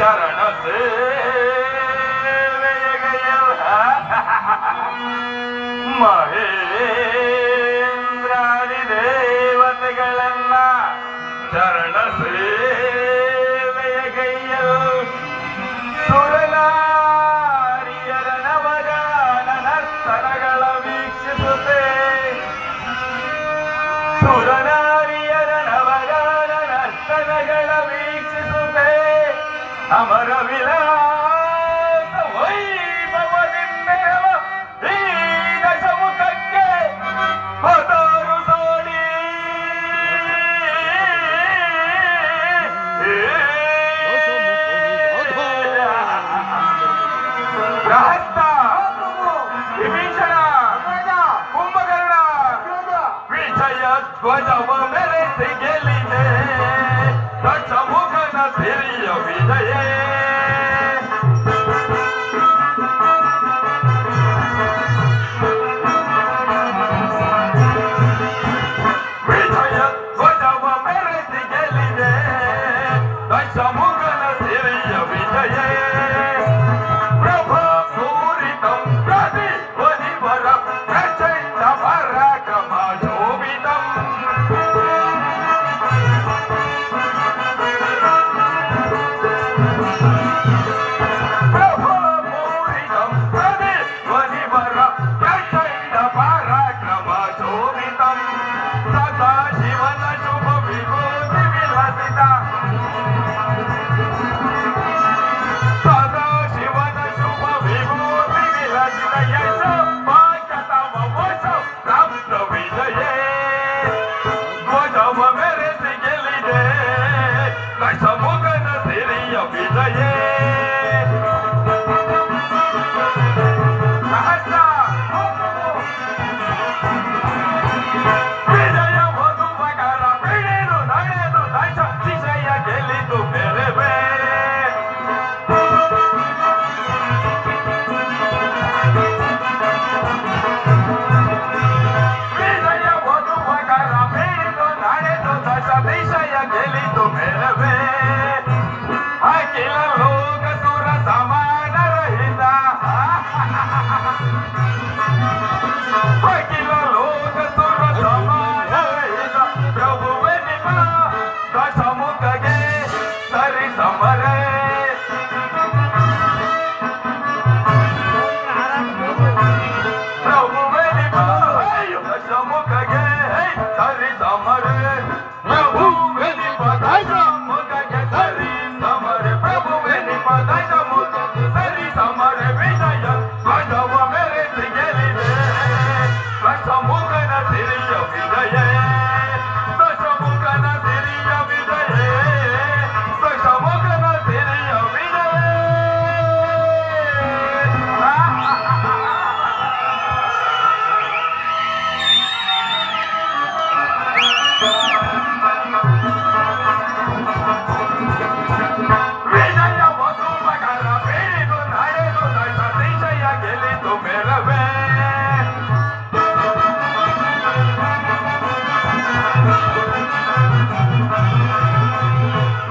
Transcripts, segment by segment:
ಶರಣ ಸೇವೆಯಲ್ಲ ಮಹೇಂದ್ರಾದಿ ದೇವತೆಗಳನ್ನ ಶರಣ ಸೇವೆಯಗೈಯಲ್ ಸುರನಾರಿಯರ ನವಗಾನ ನರ್ತನಗಳ ವೀಕ್ಷಿಸುತ್ತೆ ಸುರನಾರಿಯರ ನವಗಾನ ನರ್ತನಗಳ ವೀಕ್ಷಿಸುತ್ತೆ ಅಮರ ವಿಲಾಸ ವೈಭವದಿಂದೆರವ ಈ ದಶಮುಖಕ್ಕೆ ಹೊದರು ಸೋಡಿ ಪ್ರಹಸ್ತ ವಿಭೀಷಣ ಕುಂಭಕರ್ಣ ವಿಜಯ ಧ್ವಜವ ಮೆರೆಸಿ ಗೆಲ್ಲಿದೆ ದಶಮುಖನ ಸಿರಿಯ ವಿಜಯ ವಿಜಯ ಧ್ವಜವ ಮೆರೆಸಿ ಗೆಲ್ಲಿದೆ ದಶಮುಖನ ಸಿರಿಯ ವಿಜಯ ಪ್ರಭಾಪೂರಿತಂ ಪ್ರತಿಧ್ವನಿವರ ಪ್ರಚಂಡ ಪರಾಕ್ರಮ ಶೋಭಿತಂ ಪ್ರಭಾಪೂರಿತಂ ಪ್ರತಿಧ್ವನಿವರ ಪ್ರಚಂಡ ಪರಾಕ್ರಮ ಶೋಭಿತಂ ಸದಾ ಶಿವನ ಶುಭ ವಿಭೂತಿ ವಿಲಸಿತ ಸದಾ ಶಿವನ ಶುಭ ವಿಭೂತಿ ವಿಲಸಿತ ಯಶ ಭಾಗ್ಯತಮ ವಶ ಪ್ರಾಪ್ತ ವಿಜಯ ಧ್ವಜವ ಮೆರೆಸಿ ಗೆಲ್ಲಿದೆ ದಶಮುಖನ ಸಿರಿಯ ವಿಜಯ ವಿಜಯ ಮಧುಮಕರ ಬಿಡಿದು ನಡೆದು ದಶ ದಿಶೆಯ ಗೆಲ್ಲಿದು ಮೆರೆವೆ ವಿಜಯ ಮಧುಮಕರ ಬಿಡಿದು ನಡೆದು ದಶ ದಿಶೆಯ ಗೆಲ್ಲಿದು ಮೆರೆವೆ ಅಖಿಲ ಲೋಕ ಸುರ ಸಮಾನ ರಹಿತ ಅಖಿಲ ಲೋಕ ಸುರ ಸಮಾನ ರಹಿತ ಪ್ರಭುವೆ ನಿಮ್ಮ ದಶಮುಖಗೆ ಸರಿ ಸಮರೆ ಪ್ರಭುವೆ ನಿಮ್ಮ ದಶಮುಖಗೆ ಸರಿ ಸಮರೆ ಪ್ರಭುವೆ ನಿಮ್ಮ ದಶಮುಖಗೆ ಸರಿ ಸಮರೆ ಪ್ರಭುವೆ ನಿಮ್ಮ ದಶಮುಖಗೆ ಸರಿ ಸಮರೆ ವಿಜಯ ಧ್ವಜವ ಮೆರೆಸಿ ಗೆಲ್ಲಿದೆ ದಶಮುಖನ ಸಿರಿಯ ವಿಜಯ ದಶಮುಖನ ಸಿರಿಯ ವಿಜಯ ದಶಮುಖನ ಸಿರಿಯ ವಿಜಯ ವಿಜಯ ಮಧುಮಕರ ಬಿಡಿದು ನಡೆದು ದಶ ದಿಶೆಯ ಗೆಲ್ಲಿದು ಮೆರವೆ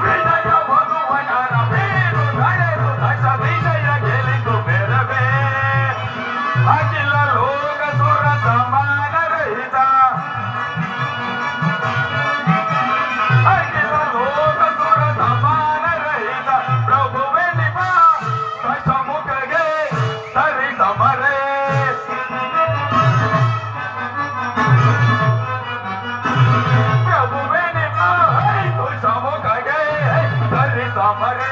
ವಿಜಯ ಮಧುಮಕರ ಬಿಡಿದು ನಡೆದು ದಶ ದಿಶೆಯ ಗೆಲ್ಲಿದು ಮೆರವೆ ಅಖಿಲ ಲೋಕ ಸುರ ಸಮಾನ ರಹಿತ ಅಖಿಲ ಲೋಕ ಸುರ ಸಮಾನ ರಹಿತ ಪ್ರಭುವೆ ನಿಮ್ಮ ದಶಮುಖಗೆ ಸರಿ ಸಮರೆ ಪ್ರಭುವೆ ನಿಮ್ಮ ದಶಮುಖಗೆ ಸರಿ ಸಮರೆ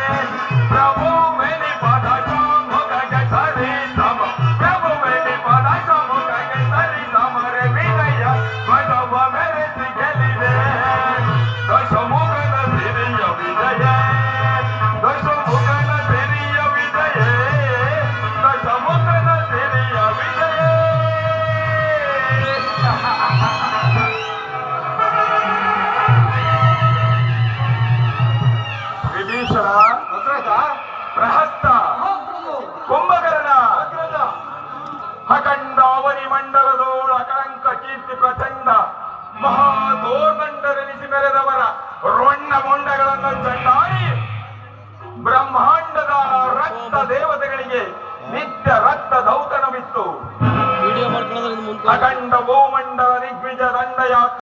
ಪ್ರಭುವೆ ನಿಮ್ಮ ದಶಮುಖಗೆ ಸರಿ ಸಮ ಪ್ರಭುವೆ ನಿಮ್ಮ ದಶಮುಖಗೆ ಸರಿ ಸಮರೆ ವಿಜಯ ಧ್ವಜವ ಮೆರೆಸಿ ಗೆಲ್ಲಿದೆ ದಶಮುಖನ ಸಿರಿಯ ವಿಜಯ ದಶಮುಖನ ಸಿರಿಯ ವಿಜಯ ದಶಮುಖನ ಸಿರಿಯ ವಿಜಯ ವಿಭೀಷಣ ಪ್ರಹಸ್ತ ಕುಂಭಕರ್ಣ ಅಖಂಡಾವನಿ ಮಂಡಲದೋಳು ಅಕಳಂಕ ಕೀರ್ತಿ ಪ್ರಚಂಡ ಮಹಾದೋರ್ದಂಡರೆನಿಸಿ ಮೆರೆದವರ ರೊಣ್ಣ ಮೊಂಡಗಳನ್ನು ಚಂಡಾಡಿ ಬ್ರಹ್ಮಾಂಡ ಅವನಿಗೆ ನಿತ್ಯ ರಕ್ತ ದೌತನವಿತ್ತು. ವಿಡಿಯೋ ಮಾಡ್ಕೊಳ್ಳೋದ್ರಿಂದ ಮುಂದೆ ಅಖಂಡ ಭೂಮಂಡಲ ದಿಗ್ವಿಜಯ ದಂಡಯಾತ್ರೆ